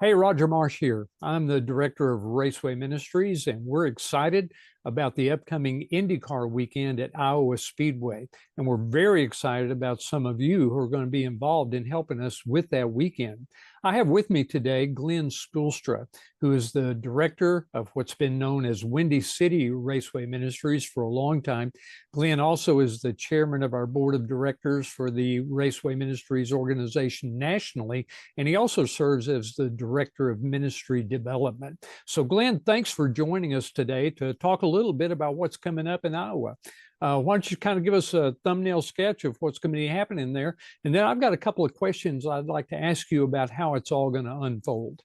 Hey, Roger Marsh here. I'm the director of Raceway Ministries, and we're excited about the upcoming IndyCar weekend at Iowa Speedway. And we're very excited about some of you who are going to be involved in helping us with that weekend. I have with me today Glenn Spoolstra, who is the director of what's been known as Windy City Raceway Ministries for a long time. Glenn also is the chairman of our board of directors for the Raceway Ministries organization nationally, and he also serves as the director of ministry development. So, Glenn, thanks for joining us today to talk a little bit about what's coming up in Iowa. Why don't you kind of give us a thumbnail sketch of what's going to be happening there? And then I've got a couple of questions I'd like to ask you about how it's all going to unfold.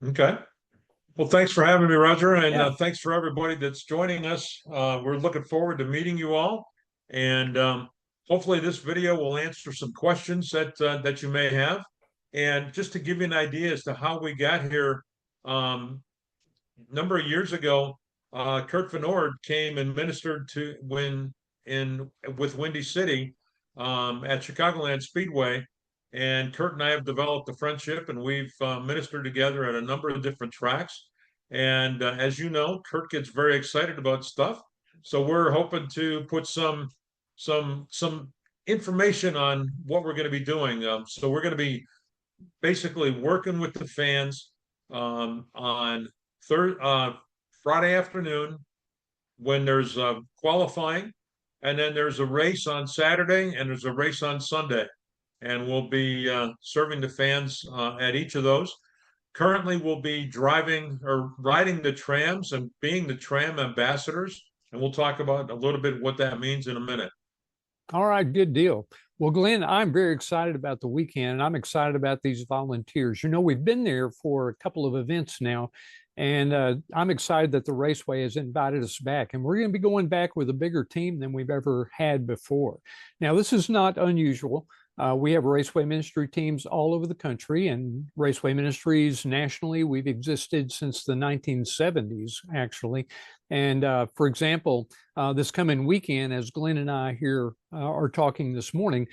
Okay. Well, thanks for having me, Roger, and Yeah. thanks for everybody that's joining us. We're looking forward to meeting you all, and hopefully this video will answer some questions that you may have. And just to give you an idea as to how we got here, a number of years ago, Kurt Van Ord came and ministered to when in with Windy City at Chicagoland Speedway, and Kurt and I have developed a friendship, and we've ministered together at a number of different tracks. And as you know, Kurt gets very excited about stuff, so we're hoping to put some information on what we're going to be doing. So we're going to be basically working with the fans on Friday afternoon when there's qualifying, and then there's a race on Saturday, and there's a race on Sunday, and we'll be serving the fans at each of those. Currently, we'll be driving or riding the trams and being the tram ambassadors, and we'll talk about a little bit what that means in a minute. All right, good deal. Well, Glenn, I'm very excited about the weekend, and I'm excited about these volunteers. You know, we've been there for a couple of events now, and I'm excited that the Raceway has invited us back. And we're going to be going back with a bigger team than we've ever had before. Now, this is not unusual. We have Raceway Ministry teams all over the country, and Raceway Ministries nationally, we've existed since the 1970s, actually. And for example, this coming weekend, as Glenn and I here are talking this morning,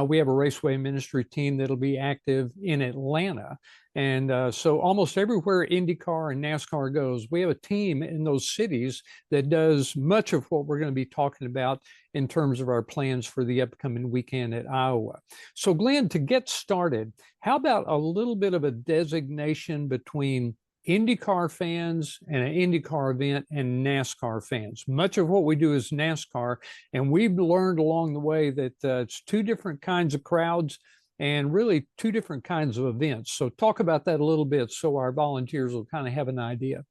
we have a Raceway Ministry team that'll be active in Atlanta. And so almost everywhere IndyCar and NASCAR goes, we have a team in those cities that does much of what we're going to be talking about in terms of our plans for the upcoming weekend at Iowa. So Glenn, to get started, how about a little bit of a designation between IndyCar fans and an IndyCar event and NASCAR fans? Much of what we do is NASCAR, and we've learned along the way that it's two different kinds of crowds and really two different kinds of events. So talk about that a little bit so our volunteers will kind of have an idea.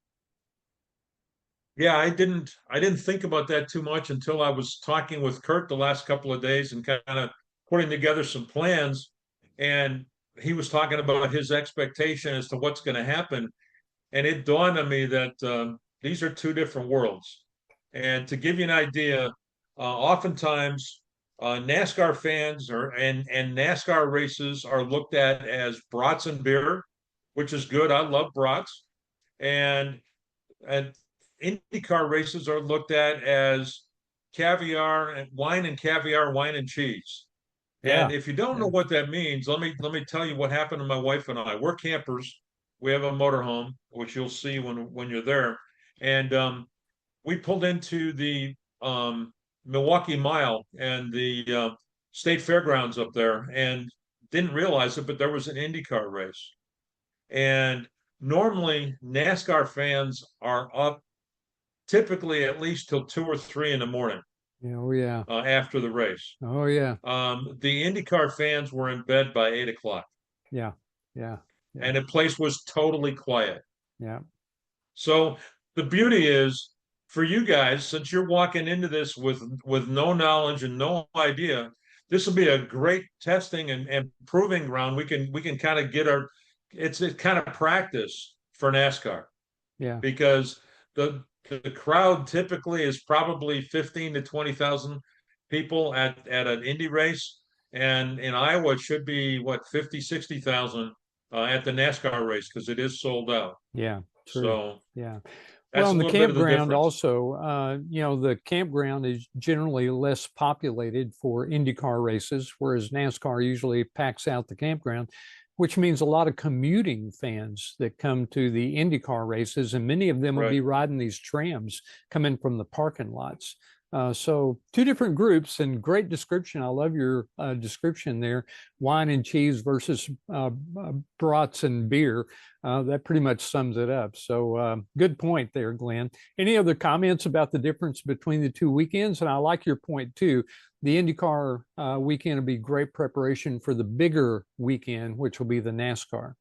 Yeah, I didn't think about that too much until I was talking with Kurt the last couple of days and kind of putting together some plans. And he was talking about his expectation as to what's going to happen. And it dawned on me that these are two different worlds. And to give you an idea, oftentimes NASCAR fans and NASCAR races are looked at as brats and beer, which is good. I love brats, and and IndyCar races are looked at as caviar and caviar, wine and cheese. Yeah. And if you don't know Yeah. what that means, let me tell you what happened to my wife and I. We're campers. We have a motorhome, which you'll see when you're there. And we pulled into the Milwaukee Mile and the state fairgrounds up there, and didn't realize it, but there was an IndyCar race. And normally NASCAR fans are up typically at least till 2 or 3 in the morning Yeah. Oh, yeah. after the race. Oh, yeah. The IndyCar fans were in bed by 8 o'clock, Yeah. Yeah. Yeah. and the place was totally quiet. Yeah. So the beauty is for you guys, since you're walking into this with no knowledge and no idea, this will be a great testing and proving ground. We can kind of get our it's kind of practice for NASCAR, Yeah. because the crowd typically is probably 15 to 20,000 people at an Indy race, and in Iowa it should be what 50 60,000 at the NASCAR race because it is sold out. Yeah. True. So Yeah. Well, that's a in the little bit of the campground difference. also, the campground is generally less populated for IndyCar races, whereas NASCAR usually packs out the campground. which means a lot of commuting fans that come to the IndyCar races, and many of them will be riding these trams coming from the parking lots. So two different groups, and great description. I love your description there. Wine and cheese versus brats and beer. That pretty much sums it up. So good point there, Glenn. Any other comments about the difference between the two weekends? And I like your point too. The IndyCar weekend will be great preparation for the bigger weekend, which will be the NASCAR.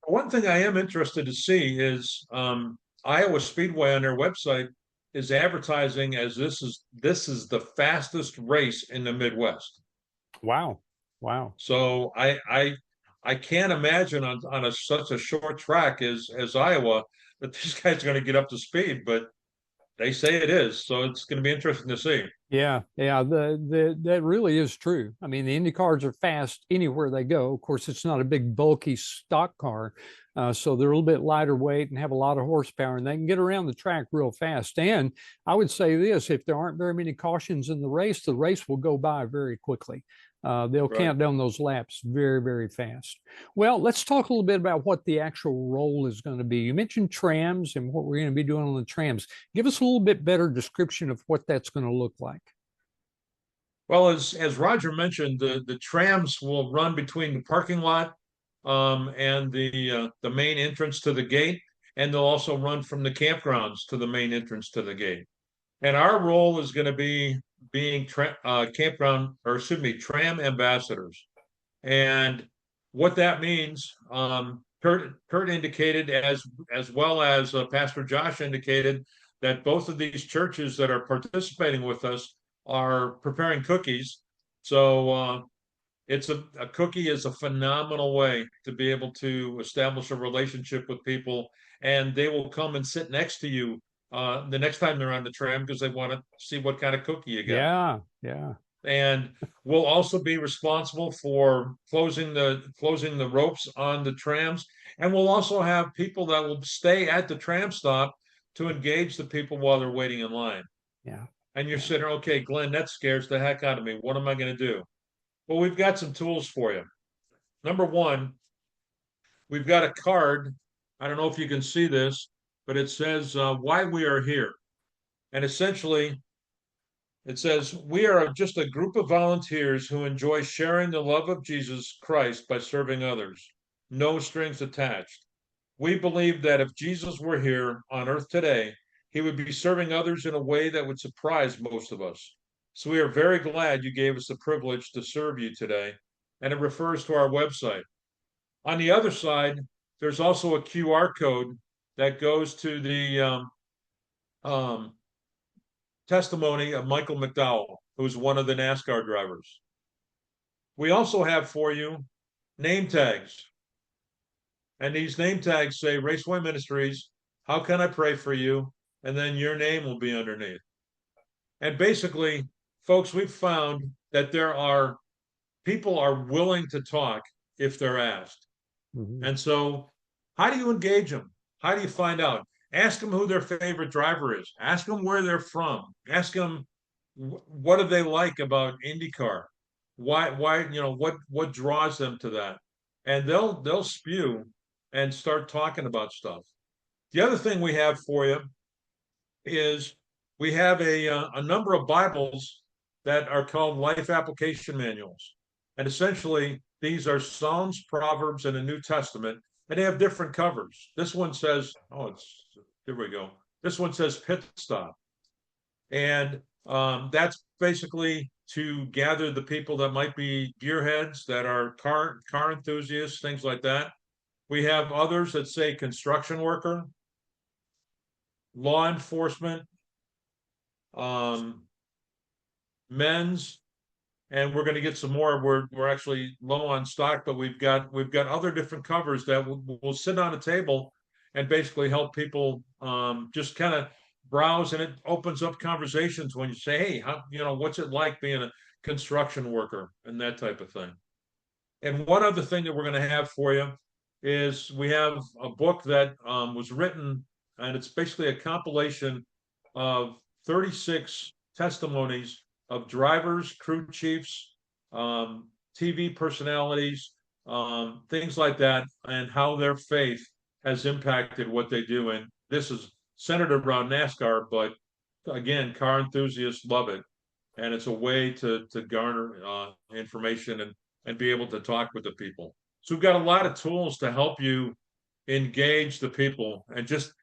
One thing I am interested to see is Iowa Speedway on their website is advertising as this is the fastest race in the Midwest. Wow. Wow. So I can't imagine on such a short track as Iowa that these guys are going to get up to speed, but they say it is. So it's going to be interesting to see. Yeah, that really is true. I mean, the Indy cars are fast anywhere they go. Of course, it's not a big bulky stock car, so they're a little bit lighter weight and have a lot of horsepower, and they can get around the track real fast. And I would say this: if there aren't very many cautions in the race will go by very quickly. They'll count down those laps very, very fast. Well, let's talk a little bit about what the actual role is going to be. You mentioned trams and what we're going to be doing on the trams. Give us a little bit better description of what that's going to look like. Well, as Roger mentioned, the trams will run between the parking lot and the main entrance to the gate, and they'll also run from the campgrounds to the main entrance to the gate. And our role is going to be being campground, or excuse me, tram ambassadors. And what that means, Kurt indicated, as well as Pastor Josh indicated, that both of these churches that are participating with us are preparing cookies. So it's a cookie is a phenomenal way to be able to establish a relationship with people, and they will come and sit next to you the next time they're on the tram because they want to see what kind of cookie you got. Yeah, yeah. And we'll also be responsible for closing the ropes on the trams, and we'll also have people that will stay at the tram stop to engage the people while they're waiting in line. Yeah. And you're sitting there, okay, Glenn, that scares the heck out of me. What am I going to do? Well, we've got some tools for you. Number one, we've got a card. I don't know if you can see this, but it says why we are here. And essentially, it says, we are just a group of volunteers who enjoy sharing the love of Jesus Christ by serving others. No strings attached. We believe that if Jesus were here on earth today, he would be serving others in a way that would surprise most of us. So we are very glad you gave us the privilege to serve you today. And it refers to our website. On the other side, there's also a QR code that goes to the testimony of Michael McDowell, who's one of the NASCAR drivers. We also have for you name tags. And these name tags say Raceway Ministries, how can I pray for you? And then your name will be underneath. And basically, folks, we've found that people are willing to talk if they're asked. Mm-hmm. And so how do you engage them? How do you find out? Ask them who their favorite driver is. Ask them where they're from. Ask them what do they like about IndyCar? Why what draws them to that? And they'll spew and start talking about stuff. The other thing we have for you is we have a number of Bibles that are called life application manuals. And essentially, these are Psalms, Proverbs, and the New Testament, and they have different covers. This one says, here we go. This one says pit stop. And that's basically to gather the people that might be gearheads, that are car enthusiasts, things like that. We have others that say construction worker, law enforcement, men's, and we're going to get some more. We're actually low on stock, but we've got other different covers that will sit on a table and basically help people just kind of browse, and it opens up conversations when you say, hey, what's it like being a construction worker and that type of thing. And one other thing that we're going to have for you is we have a book that was written, and it's basically a compilation of 36 testimonies of drivers, crew chiefs, TV personalities, things like that, and how their faith has impacted what they do. And this is centered around NASCAR, but again, car enthusiasts love it, and it's a way to garner information and be able to talk with the people. So we've got a lot of tools to help you engage the people and just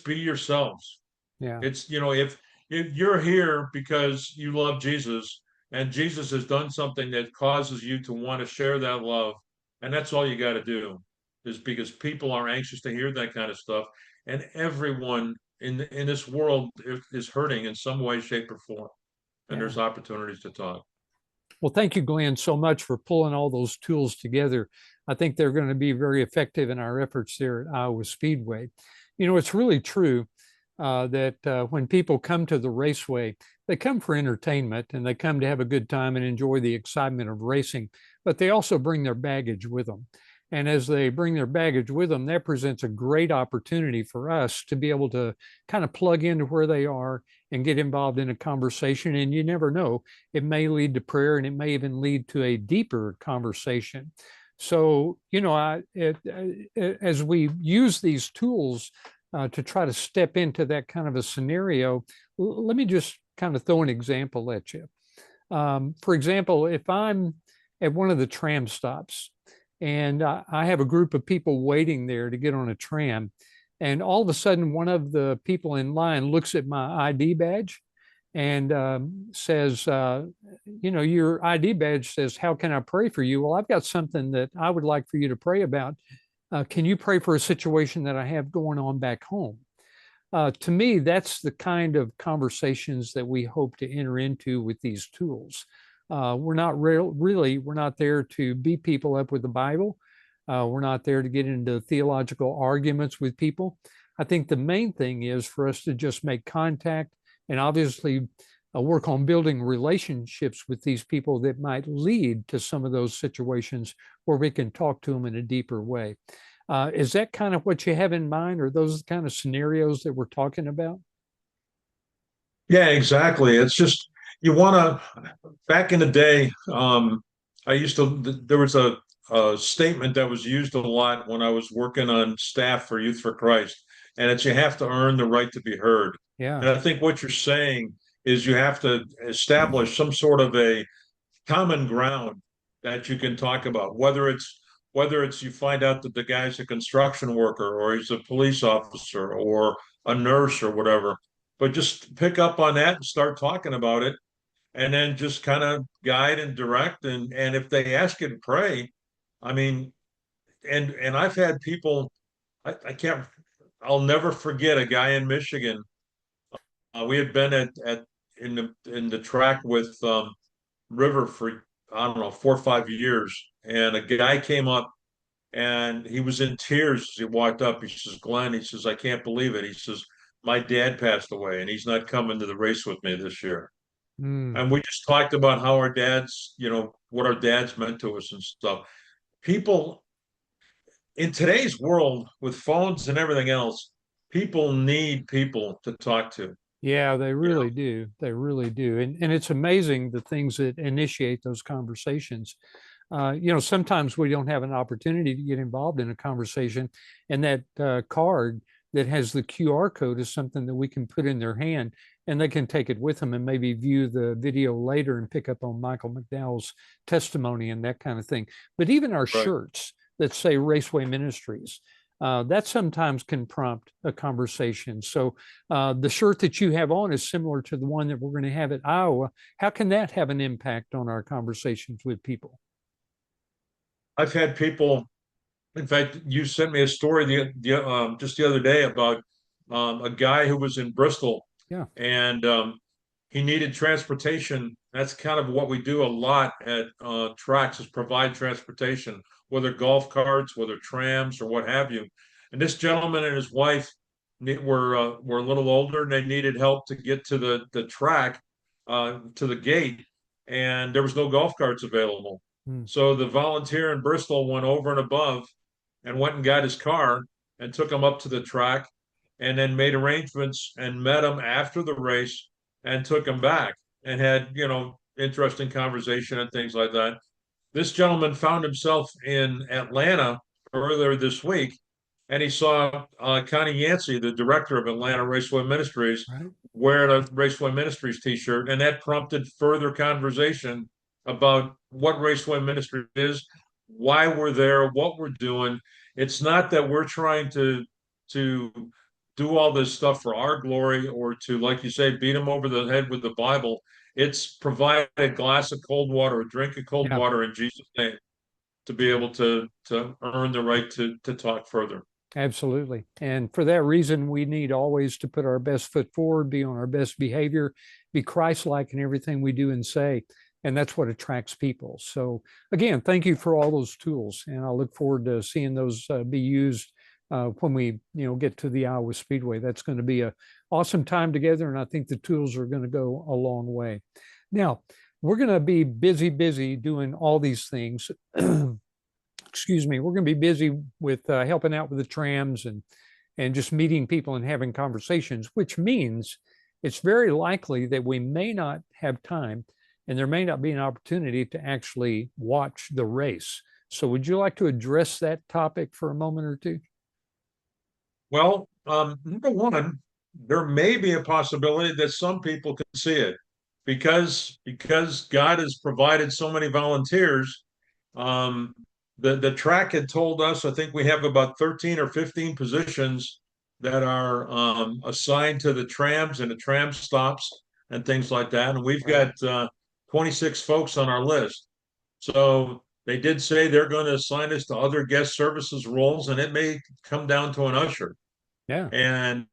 be yourselves. Yeah. It's, if you're here because you love Jesus and Jesus has done something that causes you to want to share that love, and that's all you got to do, is because people are anxious to hear that kind of stuff, and everyone in this world is hurting in some way, shape, or form, and Yeah. there's opportunities to talk. Well, thank you, Glenn, so much for pulling all those tools together. I think they're going to be very effective in our efforts there at Iowa Speedway. It's really true that when people come to the raceway, they come for entertainment and they come to have a good time and enjoy the excitement of racing, but they also bring their baggage with them. And as they bring their baggage with them, that presents a great opportunity for us to be able to kind of plug into where they are and get involved in a conversation. And you never know, it may lead to prayer and it may even lead to a deeper conversation. So, as we use these tools to try to step into that kind of a scenario, let me just kind of throw an example at you. For example, if I'm at one of the tram stops and I have a group of people waiting there to get on a tram, and all of a sudden one of the people in line looks at my ID badge and says, your ID badge says, "How can I pray for you?" Well, I've got something that I would like for you to pray about. Can you pray for a situation that I have going on back home? To me, that's the kind of conversations that we hope to enter into with these tools. We're not we're not there to beat people up with the Bible. We're not there to get into theological arguments with people. I think the main thing is for us to just make contact and obviously work on building relationships with these people that might lead to some of those situations where we can talk to them in a deeper way. Is that kind of what you have in mind? Or those the kind of scenarios that we're talking about? Yeah, exactly. It's just you want to. Back in the day, I used to. There was a statement that was used a lot when I was working on staff for Youth for Christ, and it's you have to earn the right to be heard. Yeah. And I think what you're saying is you have to establish some sort of a common ground that you can talk about, whether it's you find out that the guy's a construction worker or he's a police officer or a nurse or whatever, but just pick up on that and start talking about it, and then just kind of guide and direct. And if they ask you to pray, I mean, and I've had people, I can't, I'll never forget a guy in Michigan. We had been at in the track with River for, I don't know, 4 or 5 years. And a guy came up and he was in tears as he walked up. He says, "Glenn," he says, "I can't believe it." He says, "My dad passed away and he's not coming to the race with me this year." Mm. And we just talked about how our dads, what our dads meant to us and stuff. People in today's world with phones and everything else, people need people to talk to. Yeah, they You know, really do. They really do. And it's amazing the things that initiate those conversations. Sometimes we don't have an opportunity to get involved in a conversation, and that card that has the QR code is something that we can put in their hand and they can take it with them and maybe view the video later and pick up on Michael McDowell's testimony and that kind of thing. But even our right. shirts that say Raceway Ministries, that sometimes can prompt a conversation. So the shirt that you have on is similar to the one that we're going to have at Iowa. How can that have an impact on our conversations with people? I've had people. In fact, you sent me a story just the other day about a guy who was in Bristol Yeah. and he needed transportation. That's kind of what we do a lot at tracks is provide transportation, whether golf carts, whether trams, or what have you. And this gentleman and his wife were a little older and they needed help to get to the track, to the gate, and there was no golf carts available. Mm. So the volunteer in Bristol went over and above and went and got his car and took him up to the track and then made arrangements and met him after the race and took him back and had, interesting conversation and things like that. this gentleman found himself in Atlanta earlier this week, and he saw Connie Yancey, the director of Atlanta Raceway Ministries, Right. wearing a Raceway Ministries T-shirt, and that prompted further conversation about what Raceway Ministry is, why we're there, what we're doing. It's not that we're trying to do all this stuff for our glory or to, like you say, beat them over the head with the Bible. It's provide a glass of cold water, a drink of cold Yeah. water in Jesus' name to be able to earn the right to talk further. Absolutely. And for that reason, we need always to put our best foot forward, be on our best behavior, be Christ-like in everything we do and say. And that's what attracts people. So again, thank you for all those tools. And I look forward to seeing those be used when we get to the Iowa Speedway. That's going to be an awesome time together. And I think the tools are going to go a long way. Now, we're going to be busy doing all these things. Excuse me, we're going to be busy with helping out with the trams and just meeting people and having conversations, which means it's very likely that we may not have time and there may not be an opportunity to actually watch the race. So would you like to address that topic for a moment or two? Well, number one, there may be a possibility that some people can see it because God has provided so many volunteers. Um, the track had told us, I think we have about 13 or 15 positions that are assigned to the trams and the tram stops and things like that. And we've Right. got 26 folks on our list. So they did say they're going to assign us to other guest services roles, and it may come down to an usher. Yeah. And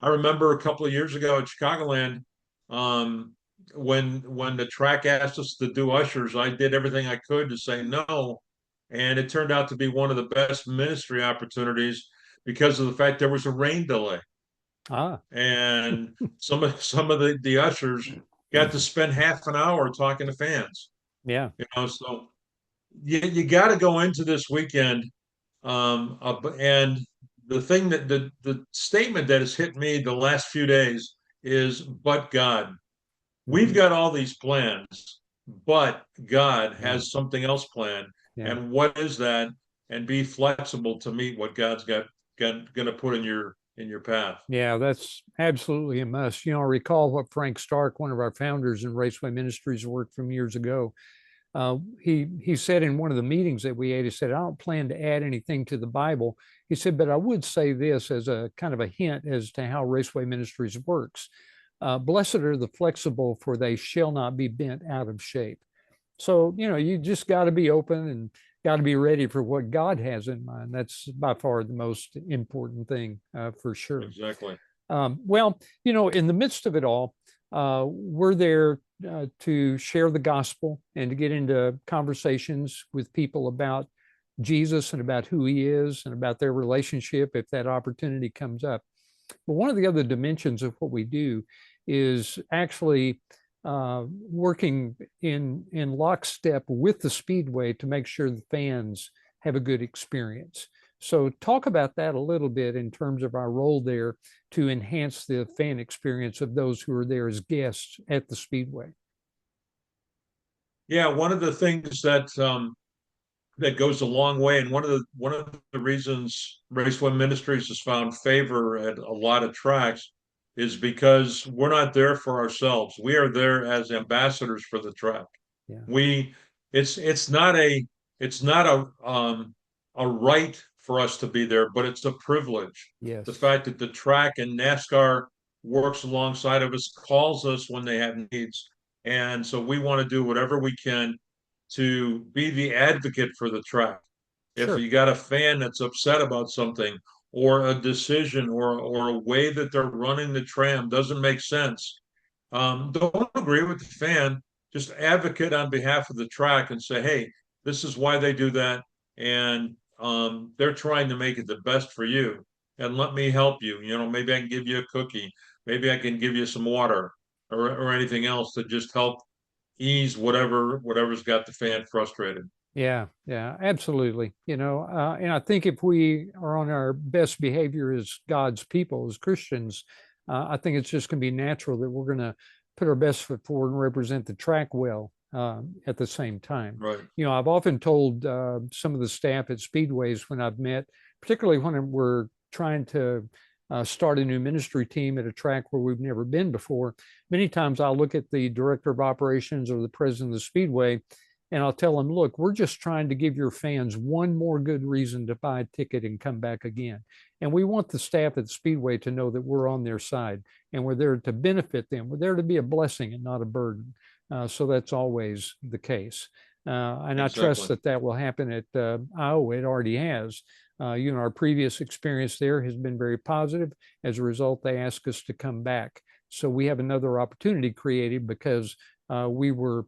I remember a couple of years ago at Chicagoland, um, when the track asked us to do ushers, I did everything I could to say no, and it turned out to be one of the best ministry opportunities because of the fact there was a rain delay, Ah. and some of the ushers got to spend half an hour talking to fans. Yeah. So you got to go into this weekend and the thing that the statement that has hit me the last few days is, but God. We've Mhm. got all these plans, but God Yeah. has something else planned. Yeah. And what is that? And be flexible to meet what God's got going to put in your path. Yeah, that's absolutely a must. I recall what Frank Stark, one of our founders in Raceway Ministries, worked from years ago. He said in one of the meetings that we had, he said, I don't plan to add anything to the Bible. He said, but I would say this as a kind of a hint as to how Raceway Ministries works. Blessed are the flexible, for they shall not be bent out of shape. So, you just got to be open and got to be ready for what God has in mind. That's by far the most important thing, for sure. Exactly. Well, in the midst of it all, we're there to share the gospel and to get into conversations with people about Jesus and about who he is and about their relationship if that opportunity comes up. But one of the other dimensions of what we do is actually working in lockstep with the Speedway to make sure the fans have a good experience. So talk about that a little bit in terms of our role there to enhance the fan experience of those who are there as guests at the Speedway. Yeah, one of the things that goes a long way, and one of the reasons Raceway Ministries has found favor at a lot of tracks is because we're not there for ourselves. We are there as ambassadors for the track. Yeah. We it's not a right for us to be there, but it's a privilege. The Yes. fact that the track and NASCAR works alongside of us, calls us when they have needs, and so we want to do whatever we can to be the advocate for the track. If Sure. you got a fan that's upset about something or a decision or a way that they're running the tram doesn't make sense, don't agree with the fan. Just advocate on behalf of the track and say, hey, this is why they do that. And they're trying to make it the best for you. And let me help you. Maybe I can give you a cookie. Maybe I can give you some water or anything else to just help ease whatever's got the fan frustrated. Yeah, yeah, absolutely. And I think if we are on our best behavior as God's people, as Christians, I think it's just going to be natural that we're going to put our best foot forward and represent the track well. at the same time. Right. You know, I've often told some of the staff at Speedways when I've met, particularly when we're trying to start a new ministry team at a track where we've never been before, many times I'll look at the director of operations or the president of the Speedway, and I'll tell them, look, we're just trying to give your fans one more good reason to buy a ticket and come back again. And we want the staff at Speedway to know that we're on their side and we're there to benefit them. We're there to be a blessing and not a burden. So that's always the case. And I trust that that will happen at Iowa. It already has. You know, our previous experience there has been very positive. As a result, they asked us to come back. So we have another opportunity created because we were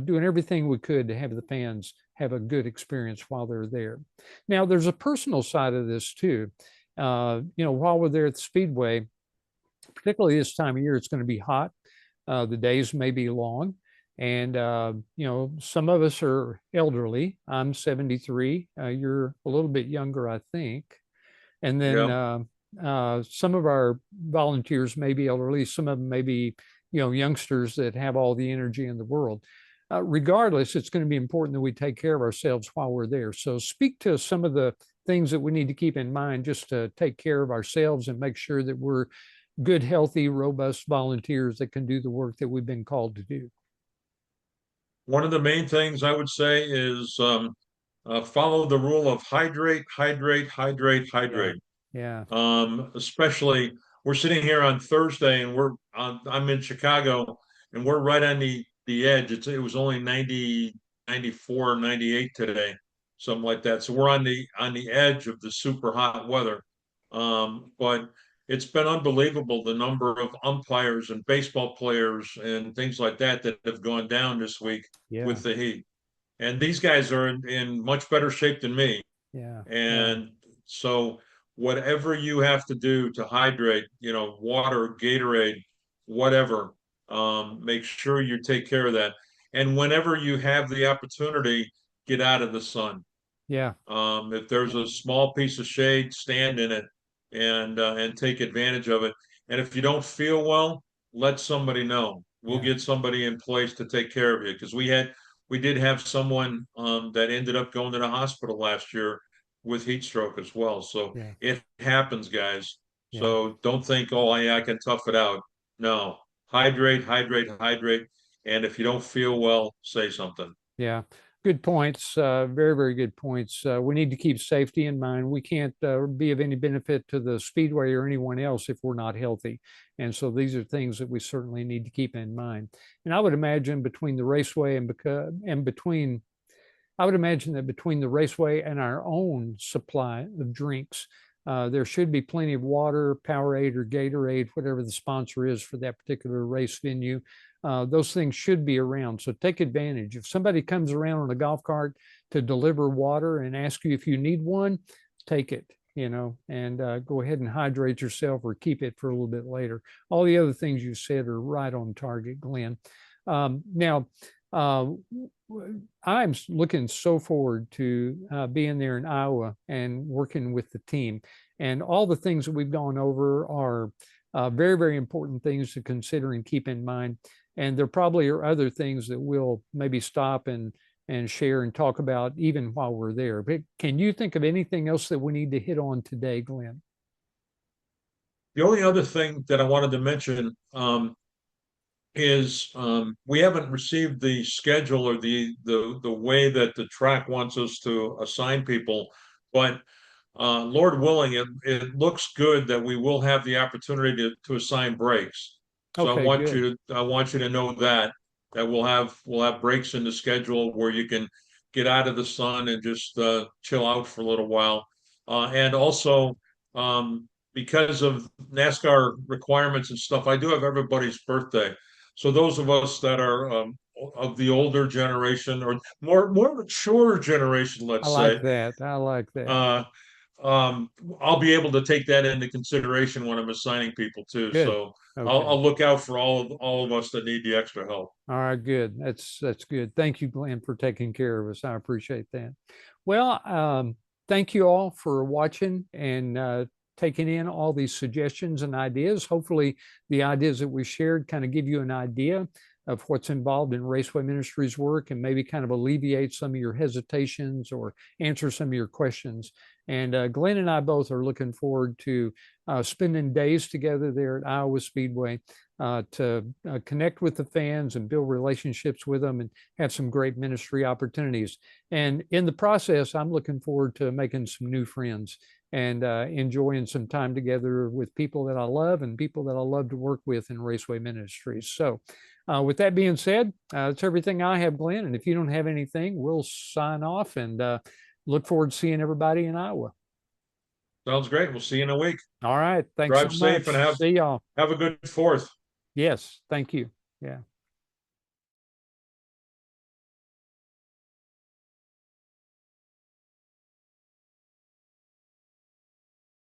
doing everything we could to have the fans have a good experience while they're there. Now, there's a personal side of this too. You know, while we're there at the Speedway, particularly this time of year, it's going to be hot. The days may be long. And, you know, some of us are elderly. I'm 73. You're a little bit younger, I think. And then some of our volunteers may be elderly. Some of them may be, you know, youngsters that have all the energy in the world. Regardless, it's going to be important that we take care of ourselves while we're there. So speak to some of the things that we need to keep in mind just to take care of ourselves and make sure that we're good, healthy, robust volunteers that can do the work that we've been called to do. One of the main things I would say is follow the rule of hydrate, hydrate, hydrate, hydrate. Yeah. Especially we're sitting here on Thursday and I'm in Chicago and we're right on the edge. It was only 90, 94, 98 today, something like that. So we're on the edge of the super hot weather. But it's been unbelievable the number of umpires and baseball players and things like that have gone down this week with the heat. And these guys are in much better shape than me. And so whatever you have to do to hydrate, you know, water, Gatorade, whatever, make sure you take care of that. And whenever you have the opportunity, get out of the sun. If there's a small piece of shade, stand in it and take advantage of it. And if you don't feel well, let somebody know. We'll get somebody in place to take care of you because we did have someone that ended up going to the hospital last year with heat stroke as well. So it happens, guys. So don't think, oh, I can tough it out. No, hydrate, hydrate, hydrate. And if you don't feel well, say something. Yeah. Good points. Very, very good points. We need to keep safety in mind. We can't be of any benefit to the Speedway or anyone else if we're not healthy. And so these are things that we certainly need to keep in mind. And I would imagine between the raceway I would imagine that between the raceway and our own supply of drinks, there should be plenty of water, Powerade or Gatorade, whatever the sponsor is for that particular race venue. Those things should be around. So take advantage. If somebody comes around on a golf cart to deliver water and ask you if you need one, take it, you know, and go ahead and hydrate yourself or keep it for a little bit later. All the other things you said are right on target, Glenn. Now, I'm looking so forward to being there in Iowa and working with the team. And all the things that we've gone over are very, very important things to consider and keep in mind. And there probably are other things that we'll maybe stop and share and talk about even while we're there. But can you think of anything else that we need to hit on today, Glenn? The only other thing that I wanted to mention is we haven't received the schedule or the way that the track wants us to assign people, but Lord willing, it looks good that we will have the opportunity to assign breaks. So I want you to know that we'll have breaks in the schedule where you can get out of the sun and just chill out for a little while. And also because of NASCAR requirements and stuff, I do have everybody's birthday. So those of us that are of the older generation or more mature generation, let's say. I like that. I'll be able to take that into consideration when I'm assigning people too. Good. So I'll look out for all of us that need the extra help. All right, good. That's good. Thank you, Glenn, for taking care of us. I appreciate that. Well, thank you all for watching and taking in all these suggestions and ideas. Hopefully the ideas that we shared kind of give you an idea of what's involved in Raceway Ministries work and maybe kind of alleviate some of your hesitations or answer some of your questions. And Glenn and I both are looking forward to spending days together there at Iowa Speedway to connect with the fans and build relationships with them and have some great ministry opportunities. And in the process, I'm looking forward to making some new friends and enjoying some time together with people that I love and people that I love to work with in Raceway Ministries. So with that being said, that's everything I have, Glenn. And if you don't have anything, we'll sign off and look forward to seeing everybody in Iowa. Sounds great. We'll see you in a week. All right. Thanks Drive so safe much. and See y'all. have a good 4th. Yes. Thank you. Yeah.